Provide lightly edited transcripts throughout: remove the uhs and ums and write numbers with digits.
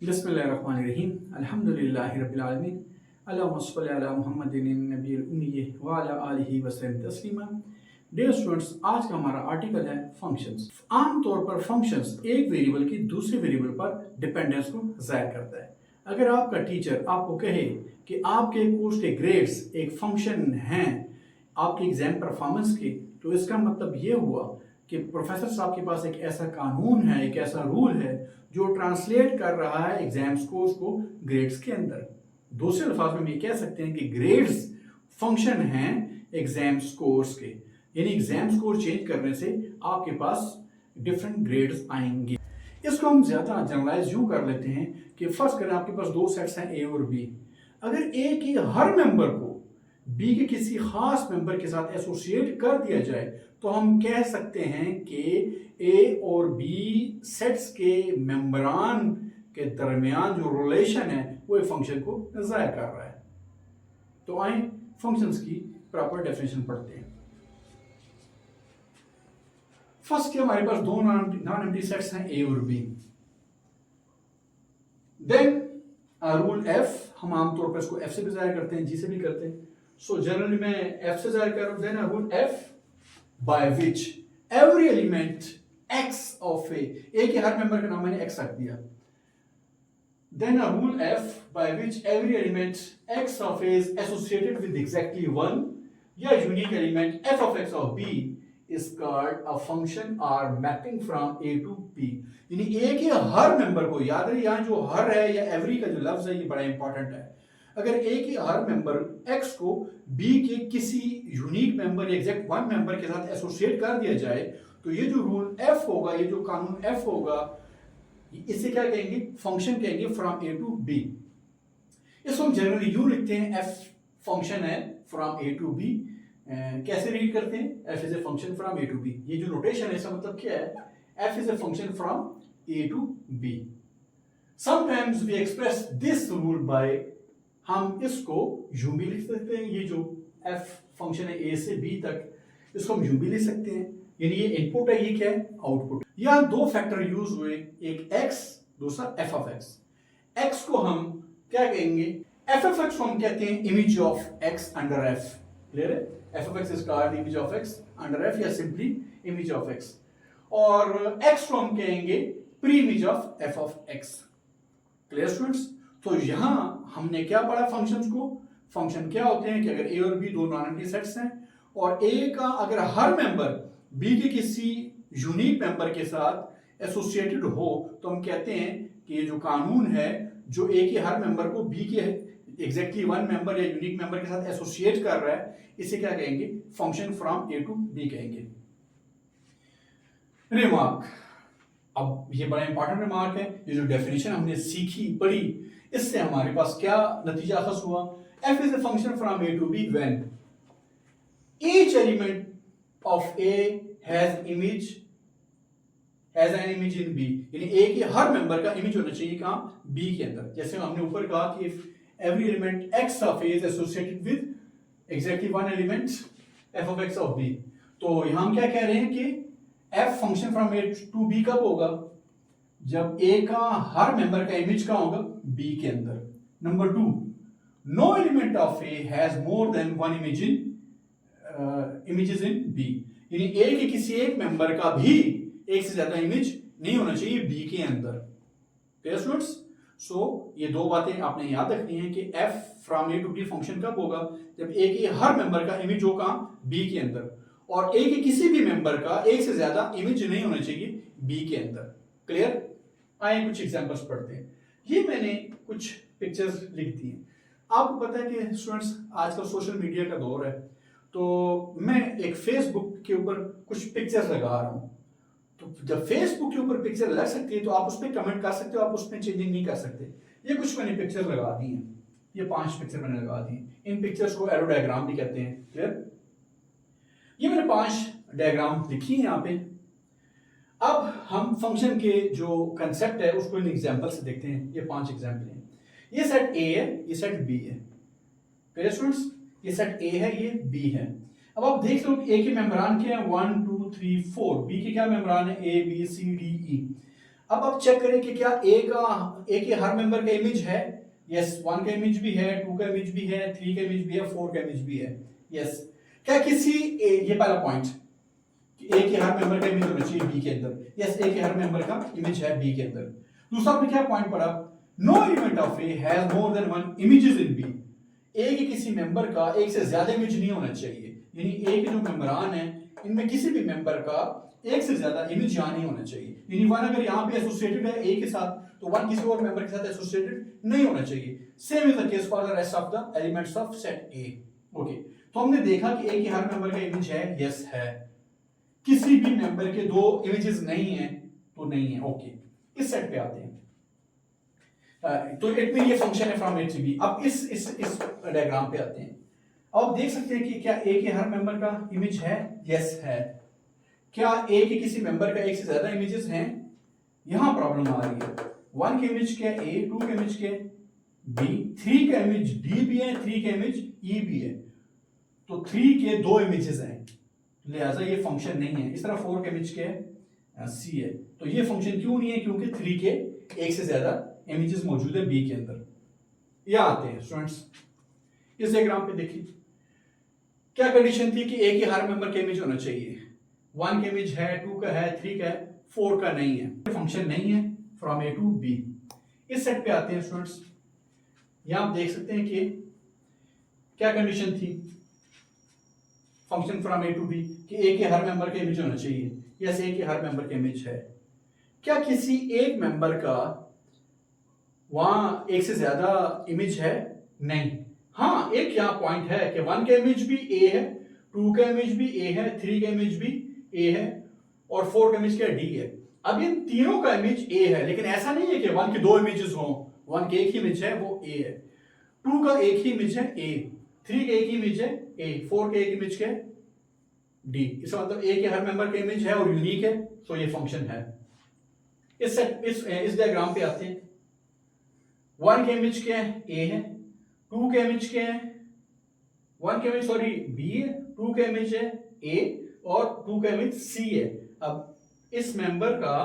बिस्मिल्लाहिर्रहमानिर्रहीम अल्हम्दुलिल्लाहि रब्बिल आलमीन अल्लाहुम्मा सल्लि अला मुहम्मदिन नबील उम्मी व अला आलिहि वसल्लम तस्लीमा। डियर स्टूडेंट्स, आज का हमारा आर्टिकल है फंक्शंस। आम तौर पर फंक्शंस एक वेरिएबल की दूसरे वेरिएबल पर डिपेंडेंस को जाहिर करता है। अगर आपका टीचर आपको कहे कि आपके कोर्स के ग्रेड्स एक फंक्शन हैं आपके एग्जाम परफॉर्मेंस के, तो इसका मतलब ये हुआ कि प्रोफेसर साहब के पास एक ऐसा कानून है, एक ऐसा रूल है जो ट्रांसलेट कर रहा है एग्जाम स्कोर्स को ग्रेड्स के अंदर। दूसरे अल्फाज में हम ये कह सकते हैं कि ग्रेड्स फंक्शन हैं एग्जाम स्कोर्स के, यानी एग्जाम स्कोर चेंज करने से आपके पास डिफरेंट ग्रेड्स आएंगे। इसको हम ज्यादा जनरलाइज यूं कर लेते हैं कि फर्स्ट करें आपके पास दो सेट्स हैं ए और बी। अगर ए के हर मेंबर को बी के किसी खास मेंबर के साथ एसोसिएट कर दिया जाए तो हम कह सकते हैं कि ए और बी सेट्स के मेंबरान के दरमियान जो रिलेशन है वो एक फंक्शन को जाहिर कर रहा है। तो आए फंक्शंस की प्रॉपर डेफिनेशन पढ़ते हैं। फर्स्ट के हमारे पास दो नॉन एम्प्टी सेट्स हैं ए और बी। देन रूल एफ, हम आमतौर पर इसको एफ से भी जाहिर करते हैं, जी से भी करते हैं। सो जनरली मैं एफ से जाहिर कर रहा हूं। Then rule f by which every element x of A के हर मेंबर का नाम मैंने एक्स रख दिया। Then rule f by which every element x of A is associated with exactly one या unique element f of x of B is called a function or mapping from A to B। यानी ए के हर member को, याद रहे यहाँ जो हर है या एवरी का जो लफ्ज है ये बड़ा इंपॉर्टेंट है। अगर ए के हर मेंबर x को b के किसी यूनिक मेंबर या एग्जैक्ट वन मेंबर के साथ एसोसिएट कर दिया जाए तो ये जो रूल f होगा, ये जो कानून f होगा, इसे क्या कहेंगे? फंक्शन कहेंगे फ्रॉम ए टू बी। इसको हम जनरली यूं लिखते हैं f फंक्शन है फ्रॉम ए टू बी। कैसे रीड करते हैं? f is a function from A to b. ये जो नोटेशन है इसका मतलब क्या है? f is a function from A to b. Sometimes we express this rule by, हम इसको यूं भी लिख सकते हैं। ये जो f फंक्शन है a से b तक, इसको हम यूं भी लिख सकते हैं। यानी ये इनपुट है, ये क्या है? आउटपुट। यहां दो फैक्टर यूज हुए, एक x, दूसरा f ऑफ x। x को हम क्या कहेंगे? f ऑफ x को हम कहते हैं image of x under f। Clear है? f of x is called image of x under f या simply image of x। और x को हम कहेंगे pre image of f of x। Clear students? तो यहां हमने क्या पढ़ा फंक्शंस को? फंक्शन क्या होते हैं कि अगर a और b दो नॉन एम्प्टी सेट्स हैं और a का अगर हर मेंबर b के किसी यूनिक मेंबर के साथ एसोसिएटेड हो तो हम कहते हैं कि ये जो कानून है जो a के हर मेंबर को b के एग्जैक्टली वन मेंबर या यूनिक मेंबर के साथ एसोसिएट कर रहा है, इसे क्या कहेंगे? Function from A to B कहेंगे। रिमार्क, अब ये बड़ा इंपॉर्टेंट रिमार्क है। ये जो डेफिनेशन हमने सीखी पढ़ी, इससे हमारे पास क्या नतीजा अखज़ हुआ? f is a function from A to B when each element of a has an image in b। यानी a के हर मेंबर का इमेज होना चाहिए कहां? b के अंदर। जैसे हमने ऊपर कहा कि every element x of a is associated with exactly one element f of x of b। तो यहां हम क्या कह रहे हैं कि f function from a to b कब होगा? जब a का हर मेंबर का इमेज का होगा? b के अंदर। Number 2, no element of a has more than one images in b। यानी a के किसी एक मेंबर का भी एक से ज्यादा इमेज नहीं होना चाहिए b के अंदर। Clear students? सो ये दो बातें आपने याद रखनी है कि f from A to B function कब होगा? जब a के हर मेंबर का इमेज होगा b के अंदर और a के किसी भी मेंबर का एक से ज्यादा इमेज नहीं होना चाहिए b के अंदर। क्लियर? आइए कुछ एग्जांपल्स पढ़ते हैं। ये मैंने कुछ पिक्चर्स लिख दी हैं। आपको पता है कि स्टूडेंट्स आजकल सोशल मीडिया का दौर है, तो मैं एक फेसबुक के ऊपर कुछ पिक्चर्स लगा रहा हूँ। तो जब फेसबुक के ऊपर पिक्चर लग सकती है तो आप उस पर कमेंट कर सकते हो, आप उसमें चेंजिंग नहीं कर सकते। ये कुछ मैंने पिक्चर लगा दी हैं, ये 5 पिक्चर मैंने लगा दी। इन पिक्चर्स को एरो डायग्राम भी कहते हैं। क्लियर? ये मैंने 5 डायग्राम लिखी है यहाँ पे। अब हम फंक्शन के जो कंसेप्ट है उसको इन एग्जांपल से देखते हैं। ये 5 एग्जांपल हैं। ये सेट ए है, ये सेट बी है। Clear students? ये सेट ए है, ये बी है। अब आप देख लो ए के मेंबरान क्या है? 1 2 3 4। बी के क्या मेंबरान है? A B C D E. अब आप चेक करें कि क्या ए के हर मेंबर का इमेज है। यस, 1 का इमेज भी है, 2 का इमेज भी है, 3 का इमेज भी है, 4 का इमेज भी है। यस, क्या किसी ये पहला पॉइंट, ए के हर मेंबर का इमेज होना चाहिए बी के अंदर। यस, ए के हर मेंबर का इमेज है बी के अंदर। दूसरा आपने क्या पॉइंट पढ़ा, no element of A has more than one images in B. A के किसी मेंबर का एक से ज्यादा इमेज नहीं होना चाहिए, यानी ए के जो मेंबरान है इनमें किसी भी मेंबर का एक से ज्यादा इमेज यहाँ नहीं होना चाहिए। यानी वन अगर यहाँ पे एसोसिएटेड है ए के साथ तो वन किसी और मेंबर के साथ एसोसिएटेड नहीं होना चाहिए। Same is the case for the rest of the elements of set A. Okay, तो हमने देखा कि ए के हर मेंबर का इमेज है, यस है। किसी भी मेंबर के दो इमेजेस नहीं है तो नहीं है। ओके, इस सेट पे आते हैं। तो इट में ये फंक्शन है फ्रॉम ए टू बी। अब इस डायग्राम पे आते हैं। अब देख सकते हैं कि क्या ए के हर मेंबर का इमेज है, यस है। क्या ए के किसी मेंबर का एक से ज्यादा इमेजेस हैं, यहां प्रॉब्लम आ रही है। 1 के इमेज क्या है ए, 2 के इमेज क्या है बी, 3 का इमेज डी भी है, 3 का इमेज ई भी है। तो 3 के दो इमेजेस हैं, लिहाजा ये फंक्शन नहीं है। इस तरह 4 के इमेज क्या है सी है, तो ये फंक्शन क्यों नहीं है, क्योंकि 3 के एक से ज्यादा इमेजेस मौजूद है बी के अंदर। या आते हैं स्टूडेंट्स, इस डायग्राम पे देखिए क्या कंडीशन थी कि ए के हर मेंबर का इमेज होना चाहिए। 1 का इमेज है, 2 का है, 3 का है, 4 का नहीं है। फंक्शन नहीं है फ्रॉम ए टू बी। इस सेट पे आते हैं स्टूडेंट्स। यहां आप देख सकते हैं कि क्या कंडीशन थी function from A to B कि ए के हर मेंबर का इमेज होना चाहिए। यस, ए के हर मेंबर का इमेज है। क्या किसी एक मेंबर का वहां एक से ज्यादा इमेज है, नहीं। हाँ, एक यहाँ पॉइंट है कि 1 का इमेज भी ए है, 2 का इमेज भी ए है, 3 का इमेज भी ए है और 4 का इमेज क्या डी है। अब इन तीनों का इमेज ए है, लेकिन ऐसा नहीं है कि 1 के दो इमेजेस हों। 1 के एक ही इमेज है, वो ए है। 2 का एक ही इमेज है ए, 3 का एक ही इमेज है ए, 4 के एक इमेज क्या है डी। इसका मतलब ए के हर मेंबर का इमेज है और यूनिक है, तो ये फंक्शन है। इस डायग्राम पे आते हैं। 1 के इमेज क्या है ए है, 2 के इमेज क्या है 1 के इमेज सॉरी बी है, 2 के इमेज है ए और 2 का इमेज सी है। अब इस मेंबर का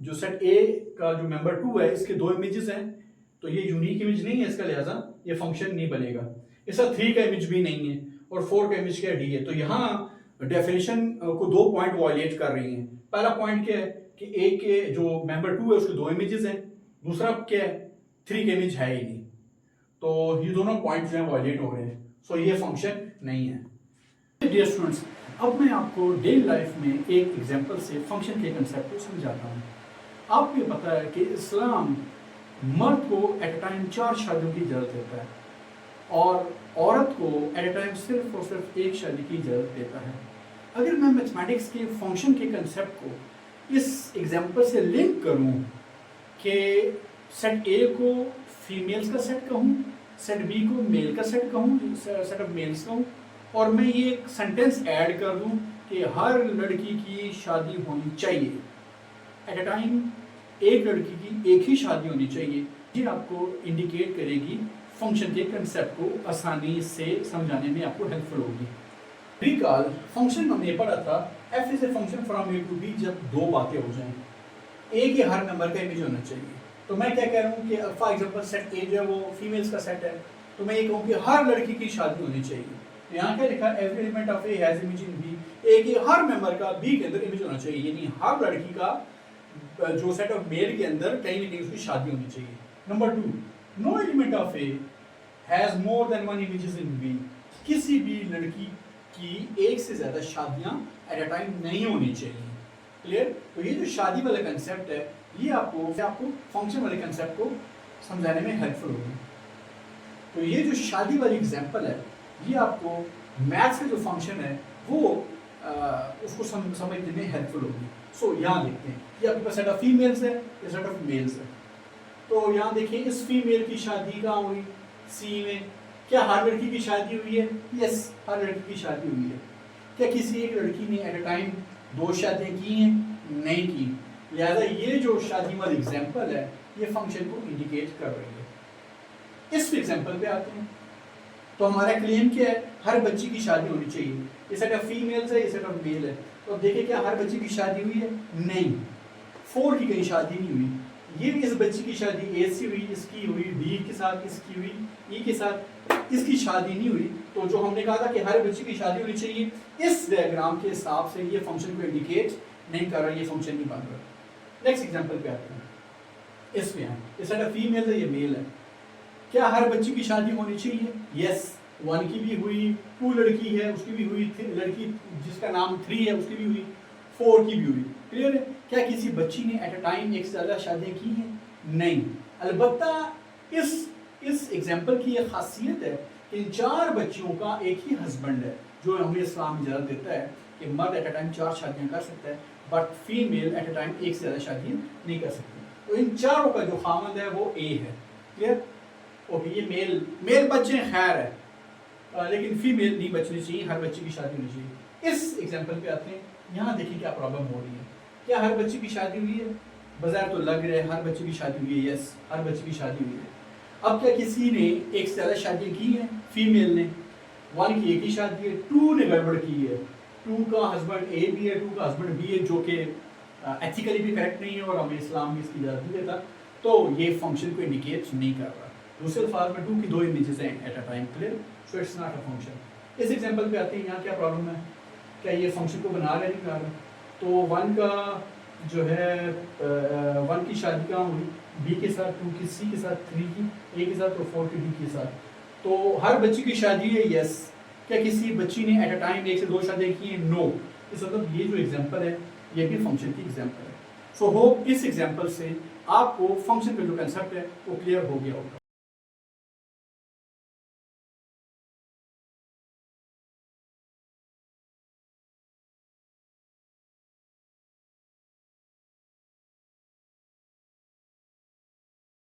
जो सेट ए का जो मेंबर 2 है इसके दो इमेजेस हैं, तो ये यूनिक इमेज नहीं है, इसका लिहाजा ये फंक्शन नहीं बनेगा। इसका 3 का इमेज भी नहीं है और 4 का इमेज क्या डी है। तो यहाँ डेफिनेशन को दो पॉइंट वायलेट कर रही हैं। पहला पॉइंट क्या है कि ए के जो मेंबर 2 है उसके दो इमेजेस हैं, दूसरा क्या है 3 का इमेज है ही नहीं। तो ये दोनों पॉइंट जो है वायलेट हो रहे हैं, सो ये फंक्शन नहीं है। डियर स्टूडेंट्स, अब मैं आपको डेली लाइफ में एक एग्जांपल से फंक्शन के कंसेप्ट को समझाता हूँ। आपको ये पता है कि इस्लाम मर्द को एट अ टाइम 4 शादियों की इजाज़त देता है और औरत को एट अ टाइम सिर्फ और सिर्फ एक शादी की इजाज़त देता है। अगर मैं मैथमेटिक्स के फंक्शन के कंसेप्ट को इस एग्जांपल से लिंक करूँ कि सेट ए को फीमेल्स का सेट कहूँ, सेट बी को मेल का सेट कहूँ, सेट ऑफ मेल्स कहूँ, और मैं ये एक सेंटेंस ऐड कर दूँ कि हर लड़की की शादी होनी चाहिए, एट अ टाइम एक लड़की की एक ही शादी होनी चाहिए, ये आपको इंडिकेट करेगी फंक्शन के कंसेप्ट को आसानी से समझाने में आपको हेल्पफुल होगी। रिकॉल फंक्शन हमने पढ़ा था F is a function from A to B जब दो बातें हो जाएं। ए के हर मेंबर का इमेज होना चाहिए। तो मैं क्या कह रहा हूँ कि फॉर एग्जांपल सेट ए जो है वो फीमेल्स का सेट है, तो मैं ये कहूँ कि हर लड़की की शादी होनी चाहिए। तो यहाँ क्या लिखा, every element of A has image in B, A के हर मेंबर का बी के अंदर इमेज होना चाहिए, यानी हर लड़की का जो सेट ऑफ मेल के अंदर कहीं ना कहीं उसकी शादी होनी चाहिए। Number 2, no element of A has more than one images in B, किसी भी लड़की की एक से ज्यादा शादियां एट अ टाइम नहीं होनी चाहिए। क्लियर? तो ये जो शादी वाला कंसेप्ट है ये आपको फंक्शन वाले कंसेप्ट को समझाने में हेल्पफुल होगी। तो ये जो शादी वाली एग्जांपल है ये आपको मैथ्स का जो फंक्शन है वो उसको समझने में हेल्पफुल होगी। सो यहाँ देखते हैं, ये आपके पास सेट ऑफ फीमेल्स है, ये सेट ऑफ मेल्स है। तो यहाँ देखिए इस फीमेल की शादी कहाँ हुई, सी में। क्या हर लड़की की शादी हुई है? यस, हर लड़की की शादी हुई है। क्या किसी एक लड़की ने एट अ टाइम दो शादियाँ की हैं? नहीं की। लिहाजा ये जो शादी वाली एग्जांपल है ये फंक्शन को इंडिकेट कर रही है। इस एग्जांपल पे आते हैं। तो हमारा क्लेम क्या है, हर बच्ची की शादी होनी चाहिए। ये सेट ऑफ फीमेल्स है, ये सेट ऑफ मेल है। तो देखिए क्या हर बच्ची की शादी हुई है? नहीं। 4 की कहीं शादी नहीं हुई, ये इस बच्ची की शादी ए से हुई, इसकी हुई बी के साथ, इसकी हुई ई के साथ, इसकी शादी नहीं हुई। तो जो हमने कहा था कि हर बच्ची की शादी होनी चाहिए, इस डायग्राम के हिसाब से ये फंक्शन को इंडिकेट नहीं कर रहा, ये फंक्शन नहीं बन रहा। नेक्स्ट एग्जांपल पे आते हैं, इसमें है ये सारा फीमेल है, ये मेल है। क्या हर बच्ची की शादी होनी चाहिए? यस, 1 की भी हुई, 2 लड़की है उसकी भी हुई, लड़की जिसका नाम 3 है उसकी भी हुई, 4 की भी हुई। क्लियर है? क्या किसी बच्ची ने एट अ टाइम एक से ज़्यादा शादियाँ की हैं? नहीं। अलबत्ता इस एग्जाम्पल की एक खासियत है कि इन 4 बच्चियों का एक ही हस्बैंड है, जो हमें इस्लाम इजाज़त देता है कि मर्द एट अ टाइम 4 शादियाँ कर सकता है, but female at a time एक से ज़्यादा शादियाँ नहीं कर सकती। तो इन चारों का जो खामंद है वो ए है। क्लियर? ओके, ये मेल बच्चे खैर है, लेकिन फीमेल नहीं बचनी चाहिए, हर बच्चे की शादी होनी चाहिए। इस एग्जाम्पल पे आते हैं, यहाँ देखिए क्या प्रॉब्लम हो रही है। क्या हर बच्चे की शादी हुई है? बज़ाहिर तो लग रहा है हर बच्चे की शादी हुई है, यस हर बच्चे की शादी हुई है। अब क्या किसी ने एक से ज़्यादा शादी की है? फीमेल ने 1 की एक ही शादी है, 2 ने गड़बड़ की है, 2 का हस्बैंड ए भी है, 2 का हस्बैंड बी है, जो कि एथिकली भी करेक्ट नहीं है और हमें इस्लाम भी इसकी इजाज़त नहीं देता, तो ये फंक्शन को इंडिकेट नहीं कर रहा। दूसरे अल्फाज में 2 की 2 इमेजेस हैं at a time. Clear? So it's not a function. इस एग्जांपल पे आते हैं, यहाँ क्या प्रॉब्लम है, क्या ये फंक्शन को बना रहा है नहीं बना रहा? तो 1 का जो है 1 की शादी कहाँ हुई? बी के साथ, 2 की सी के साथ, 3 की ए के साथ और 4 की डी के साथ। तो हर बच्ची की शादी है, यस। क्या किसी बच्ची ने एट अ टाइम 1 से 2 शादियाँ की हैं? नो। इस मतलब ये जो एग्जांपल है ये भी फंक्शन की एग्जांपल है। सो होप इस एग्जांपल से आपको फंक्शन का जो कंसेप्ट है वो क्लियर हो गया होगा।